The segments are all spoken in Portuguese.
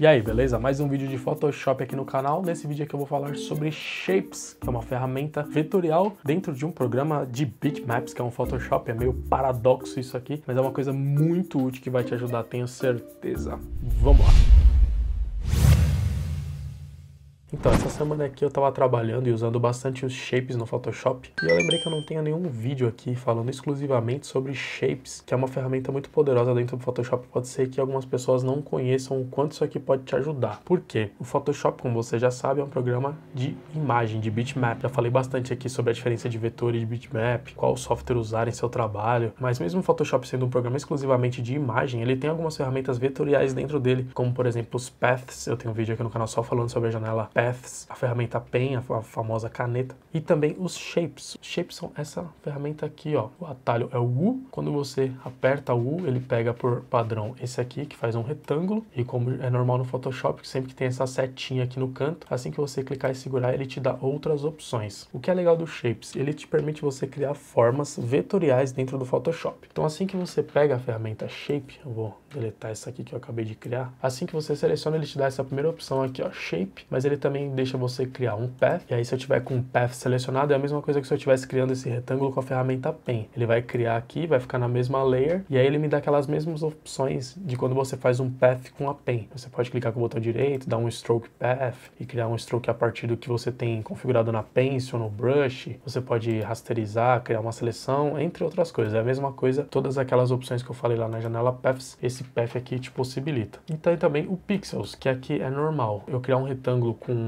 E aí, beleza? Mais um vídeo de Photoshop aqui no canal. Nesse vídeo aqui eu vou falar sobre Shapes, que é uma ferramenta vetorial dentro de um programa de bitmaps, que é um Photoshop. É meio paradoxo isso aqui, mas é uma coisa muito útil que vai te ajudar, tenho certeza. Vamos lá! Então, essa semana aqui eu tava trabalhando e usando bastante os Shapes no Photoshop, e eu lembrei que eu não tenho nenhum vídeo aqui falando exclusivamente sobre Shapes, que é uma ferramenta muito poderosa dentro do Photoshop. Pode ser que algumas pessoas não conheçam o quanto isso aqui pode te ajudar. Por quê? O Photoshop, como você já sabe, é um programa de imagem, de bitmap. Já falei bastante aqui sobre a diferença de vetor e de bitmap, qual software usar em seu trabalho, mas mesmo o Photoshop sendo um programa exclusivamente de imagem, ele tem algumas ferramentas vetoriais dentro dele, como por exemplo os Paths. Eu tenho um vídeo aqui no canal só falando sobre a janela Paths, a ferramenta Pen, a famosa caneta, e também os Shapes. Os Shapes são essa ferramenta aqui, ó. O atalho é o U. Quando você aperta o U, ele pega por padrão esse aqui, que faz um retângulo, e como é normal no Photoshop, sempre que tem essa setinha aqui no canto, assim que você clicar e segurar, ele te dá outras opções. O que é legal do Shapes? Ele te permite você criar formas vetoriais dentro do Photoshop. Então assim que você pega a ferramenta Shape, eu vou deletar essa aqui que eu acabei de criar, assim que você seleciona, ele te dá essa primeira opção aqui, ó, Shape, mas ele também deixa você criar um Path, e aí se eu tiver com um Path selecionado, é a mesma coisa que se eu estivesse criando esse retângulo com a ferramenta Pen. Ele vai criar aqui, vai ficar na mesma layer, e aí ele me dá aquelas mesmas opções de quando você faz um Path com a Pen. Você pode clicar com o botão direito, dar um Stroke Path, e criar um stroke a partir do que você tem configurado na Pencil, no Brush. Você pode rasterizar, criar uma seleção, entre outras coisas. É a mesma coisa, todas aquelas opções que eu falei lá na janela Paths, esse Path aqui te possibilita. E tem também o Pixels, que aqui é normal. Eu criar um retângulo com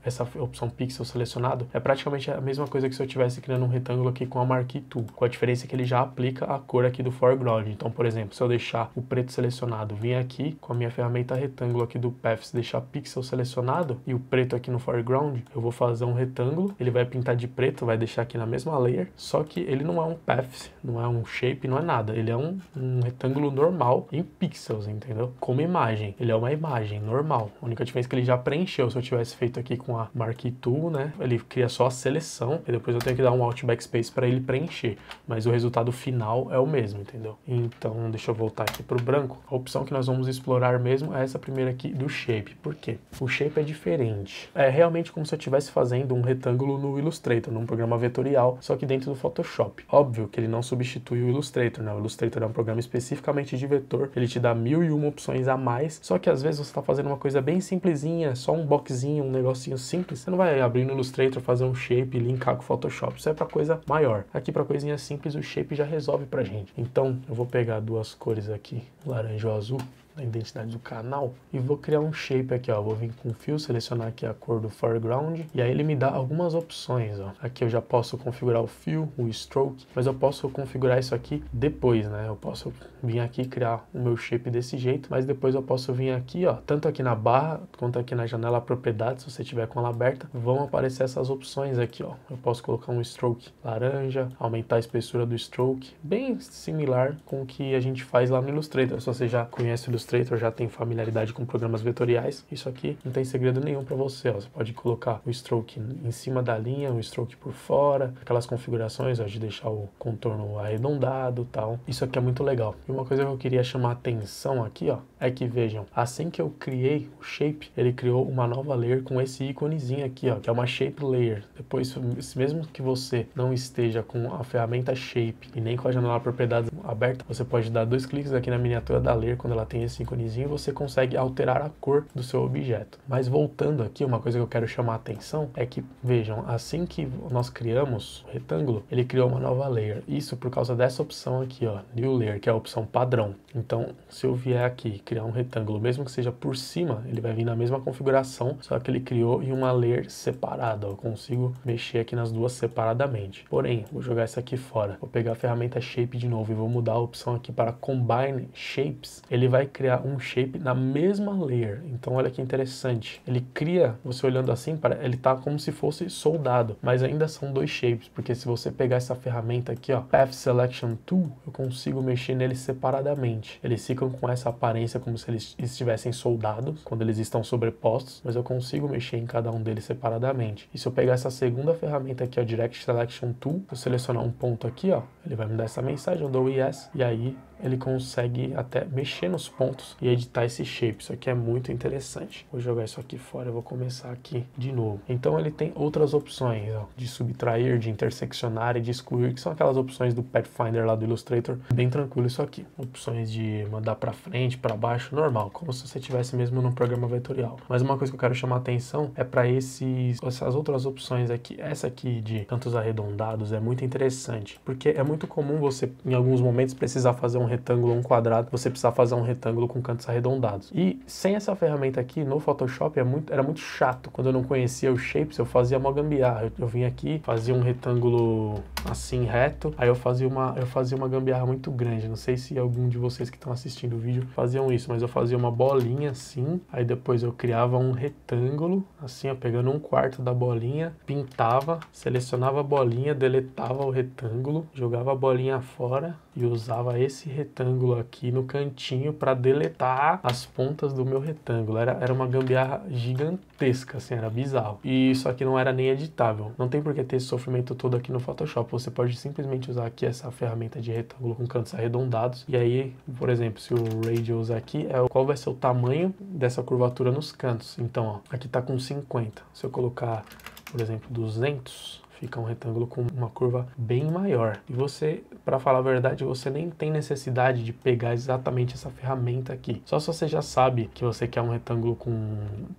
essa opção Pixel selecionado, é praticamente a mesma coisa que se eu estivesse criando um retângulo aqui com a Marquee Tool, com a diferença que ele já aplica a cor aqui do foreground. Então, por exemplo, se eu deixar o preto selecionado, vir aqui com a minha ferramenta retângulo aqui do Paths, deixar Pixel selecionado e o preto aqui no foreground, eu vou fazer um retângulo, ele vai pintar de preto, vai deixar aqui na mesma layer, só que ele não é um Path, não é um Shape, não é nada, ele é um retângulo normal em pixels, entendeu? Como imagem, ele é uma imagem normal. A única diferença é que ele já preencheu. Se eu tivesse feito aqui com a Marquee Tool, né, ele cria só a seleção e depois eu tenho que dar um Alt Backspace para ele preencher, mas o resultado final é o mesmo, entendeu? Então, deixa eu voltar aqui para o branco. A opção que nós vamos explorar mesmo é essa primeira aqui do Shape. Por quê? O Shape é diferente. É realmente como se eu estivesse fazendo um retângulo no Illustrator, num programa vetorial, só que dentro do Photoshop. Óbvio que ele não substitui o Illustrator, né? O Illustrator é um programa especificamente de vetor, ele te dá 1001 opções a mais, só que às vezes você está fazendo uma coisa bem simplesinha, só um boxinho, um negocinho simples, você não vai abrir no Illustrator, fazer um Shape e linkar com o Photoshop, isso é para coisa maior. Aqui para coisinha simples o Shape já resolve pra gente. Então eu vou pegar duas cores aqui, laranja ou azul, da identidade do canal, e vou criar um shape aqui, ó. Vou vir com o fio, selecionar aqui a cor do foreground, e aí ele me dá algumas opções, ó. Aqui eu já posso configurar o fio, o stroke, mas eu posso configurar isso aqui depois, né? Eu posso vir aqui e criar o meu shape desse jeito, mas depois eu posso vir aqui, ó, tanto aqui na barra, quanto aqui na janela propriedades, se você tiver com ela aberta, vão aparecer essas opções aqui, ó. Eu posso colocar um stroke laranja, aumentar a espessura do stroke, bem similar com o que a gente faz lá no Illustrator. Se você já conhece o Illustrator, já tem familiaridade com programas vetoriais, isso aqui não tem segredo nenhum para você, ó. Você pode colocar o stroke em cima da linha, o stroke por fora, aquelas configurações, ó, de deixar o contorno arredondado, tal. Isso aqui é muito legal. E uma coisa que eu queria chamar a atenção aqui, ó, é que vejam, assim que eu criei o Shape, ele criou uma nova layer com esse íconezinho aqui, ó, que é uma Shape Layer. Depois, mesmo que você não esteja com a ferramenta Shape e nem com a janela propriedades aberta, você pode dar 2 cliques aqui na miniatura da layer, quando ela tem esse íconezinho, você consegue alterar a cor do seu objeto. Mas voltando aqui, uma coisa que eu quero chamar a atenção é que, vejam, assim que nós criamos o retângulo, ele criou uma nova layer. Isso por causa dessa opção aqui, ó, New Layer, que é a opção padrão. Então, se eu vier aqui criar um retângulo, mesmo que seja por cima, ele vai vir na mesma configuração, só que ele criou em uma layer separada, ó. Eu consigo mexer aqui nas duas separadamente. Porém, vou jogar isso aqui fora. Vou pegar a ferramenta Shape de novo e vou mudar a opção aqui para Combine Shapes. Ele vai criar um shape na mesma layer. Então olha que interessante, ele cria, você olhando assim, ele tá como se fosse soldado, mas ainda são 2 shapes, porque se você pegar essa ferramenta aqui, ó, Path Selection Tool, eu consigo mexer neles separadamente. Eles ficam com essa aparência como se eles estivessem soldados, quando eles estão sobrepostos, mas eu consigo mexer em cada um deles separadamente. E se eu pegar essa segunda ferramenta aqui, ó, Direct Selection Tool, eu selecionar um ponto aqui, ó, ele vai me dar essa mensagem, eu dou Yes, e aí ele consegue até mexer nos pontos e editar esse shape. Isso aqui é muito interessante. interessante. Vou jogar isso aqui fora, eu vou começar aqui de novo. Então ele tem outras opções, ó, de subtrair, de interseccionar e de excluir, que são aquelas opções do Pathfinder lá do Illustrator. Bem tranquilo isso aqui. Opções de mandar para frente, para baixo, normal, como se você estivesse mesmo num programa vetorial. Mas uma coisa que eu quero chamar a atenção é para essas outras opções aqui. Essa aqui de cantos arredondados é muito interessante, porque é muito comum você, em alguns momentos, precisar fazer um retângulo ou um quadrado, você precisar fazer um retângulo com cantos arredondados. E sem essa ferramenta aqui, no Photoshop, era muito chato. Quando eu não conhecia o Shapes, eu fazia uma gambiarra. Eu vinha aqui, fazia um retângulo assim, reto, aí eu fazia uma gambiarra muito grande. Não sei se algum de vocês que estão assistindo o vídeo faziam isso, mas eu fazia uma bolinha assim, aí depois eu criava um retângulo, assim, ó, pegando um quarto da bolinha, pintava, selecionava a bolinha, deletava o retângulo, jogava a bolinha fora e usava esse retângulo aqui no cantinho para deletar as pontas do meu retângulo. Era uma gambiarra gigantesca, assim, era bizarro. E isso aqui não era nem editável. Não tem por que ter esse sofrimento todo aqui no Photoshop. Você pode simplesmente usar aqui essa ferramenta de retângulo com cantos arredondados. E aí, por exemplo, se o radius aqui é qual vai ser o tamanho dessa curvatura nos cantos. Então, ó, aqui tá com 50. Se eu colocar, por exemplo, 200... fica um retângulo com uma curva bem maior. E você, para falar a verdade, você nem tem necessidade de pegar exatamente essa ferramenta aqui. Só se você já sabe que você quer um retângulo com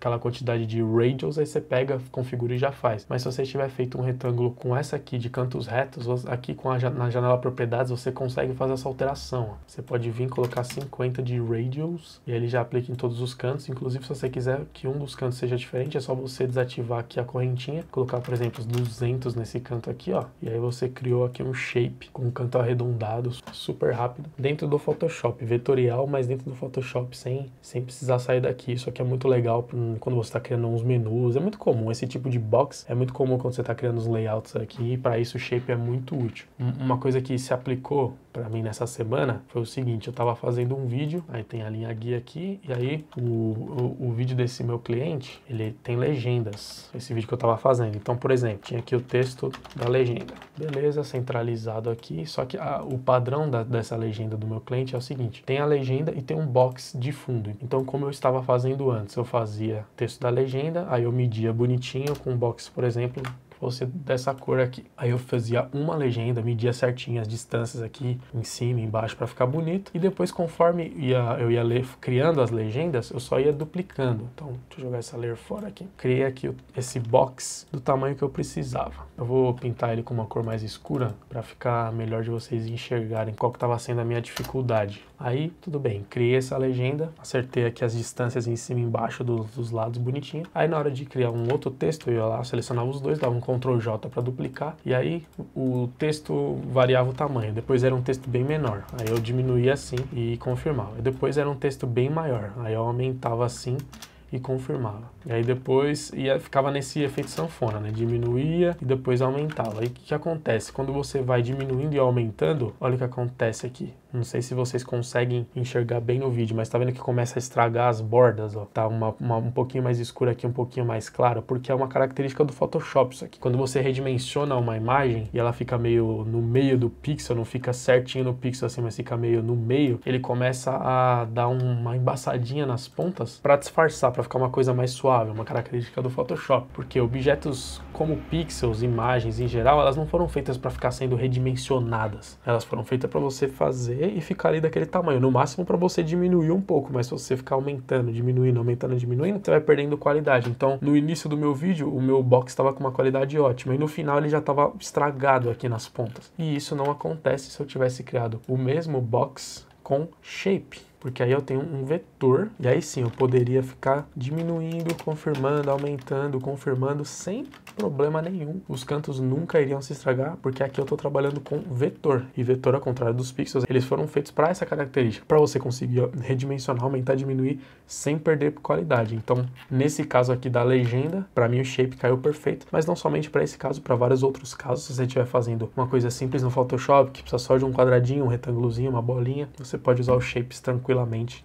aquela quantidade de radius, aí você pega, configura e já faz. Mas se você tiver feito um retângulo com essa aqui de cantos retos, aqui na janela propriedades, você consegue fazer essa alteração. Você pode vir colocar 50 de radius e ele já aplica em todos os cantos. Inclusive, se você quiser que um dos cantos seja diferente, é só você desativar aqui a correntinha, colocar, por exemplo, os 200 nesse canto aqui, ó, e aí você criou aqui um shape com um canto arredondado, super rápido, dentro do Photoshop, vetorial, mas dentro do Photoshop, sem precisar sair daqui. Isso aqui é muito legal quando você está criando uns menus, é muito comum, esse tipo de box é muito comum quando você está criando os layouts aqui, e para isso o shape é muito útil. Uma coisa que se aplicou para mim nessa semana foi o seguinte: eu estava fazendo um vídeo, aí tem a linha guia aqui, e aí o vídeo desse meu cliente, ele tem legendas, esse vídeo que eu estava fazendo. Então, por exemplo, tinha aqui o texto da legenda, beleza, centralizado aqui, só que o padrão dessa legenda do meu cliente é o seguinte: tem a legenda e tem um box de fundo. Então, como eu estava fazendo antes, eu fazia texto da legenda, aí eu media bonitinho com um box, por exemplo, fosse dessa cor aqui. Aí eu fazia uma legenda, media certinho as distâncias aqui, em cima e embaixo, para ficar bonito. E depois, conforme eu ia criando as legendas, eu só ia duplicando. Então, deixa eu jogar essa layer fora aqui. Criei aqui esse box do tamanho que eu precisava. Eu vou pintar ele com uma cor mais escura, para ficar melhor de vocês enxergarem qual que estava sendo a minha dificuldade. Aí, tudo bem, criei essa legenda, acertei aqui as distâncias em cima e embaixo dos lados bonitinho. Aí, na hora de criar um outro texto, eu ia lá, selecionava os dois, dava um Ctrl J para duplicar, e aí o texto variava o tamanho. Depois era um texto bem menor, aí eu diminuía assim e confirmava. E depois era um texto bem maior, aí eu aumentava assim e confirmava. E aí depois ficava nesse efeito sanfona, né? Diminuía e depois aumentava. Aí o que acontece? Quando você vai diminuindo e aumentando, olha o que acontece aqui. Não sei se vocês conseguem enxergar bem no vídeo, mas tá vendo que começa a estragar as bordas, ó. Tá um pouquinho mais escura aqui, um pouquinho mais clara, porque é uma característica do Photoshop isso aqui. Quando você redimensiona uma imagem e ela fica meio no meio do pixel, não fica certinho no pixel assim, mas fica meio no meio, ele começa a dar uma embaçadinha nas pontas para disfarçar, para ficar uma coisa mais suave, uma característica do Photoshop, porque objetos como pixels, imagens em geral, elas não foram feitas para ficar sendo redimensionadas. Elas foram feitas para você fazer e ficar ali daquele tamanho, no máximo para você diminuir um pouco, mas se você ficar aumentando, diminuindo, aumentando, diminuindo, você vai perdendo qualidade. Então, no início do meu vídeo, o meu box estava com uma qualidade ótima, e no final ele já estava estragado aqui nas pontas. E isso não acontece se eu tivesse criado o mesmo box com shape, porque aí eu tenho um vetor, e aí sim eu poderia ficar diminuindo, confirmando, aumentando, confirmando, sem problema nenhum. Os cantos nunca iriam se estragar, porque aqui eu estou trabalhando com vetor, e vetor, ao contrário dos pixels, eles foram feitos para essa característica, para você conseguir redimensionar, aumentar, diminuir, sem perder qualidade. Então, nesse caso aqui da legenda, para mim o shape caiu perfeito, mas não somente para esse caso, para vários outros casos. Se você estiver fazendo uma coisa simples no Photoshop, que precisa só de um quadradinho, um retângulozinho, uma bolinha, você pode usar os shapes tranquilamente,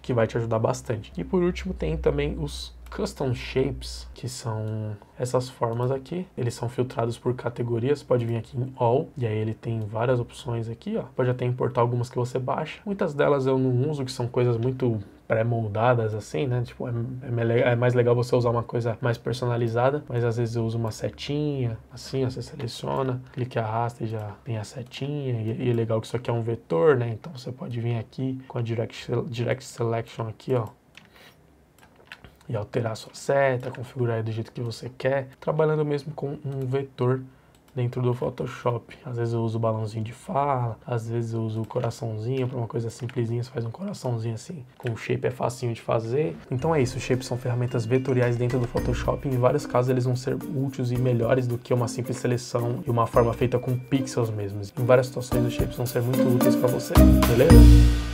que vai te ajudar bastante. E por último tem também os Custom Shapes, que são essas formas aqui. Eles são filtrados por categorias, pode vir aqui em All, e aí ele tem várias opções aqui, ó. Pode até importar algumas que você baixa. Muitas delas eu não uso, que são coisas muito pré-moldadas assim, né? Tipo, é mais legal você usar uma coisa mais personalizada, mas às vezes eu uso uma setinha, assim, ó, você seleciona, clica e arrasta e já tem a setinha, e é legal que isso aqui é um vetor, né? Então você pode vir aqui com a Direct Selection aqui, ó, e alterar a sua seta, configurar do jeito que você quer, trabalhando mesmo com um vetor dentro do Photoshop. Às vezes eu uso o balãozinho de fala, às vezes eu uso o coraçãozinho para uma coisa simplesinha, você faz um coraçãozinho assim, com o shape é facinho de fazer. Então é isso, os shapes são ferramentas vetoriais dentro do Photoshop, em vários casos eles vão ser úteis e melhores do que uma simples seleção e uma forma feita com pixels mesmos. Em várias situações os shapes vão ser muito úteis para você, beleza?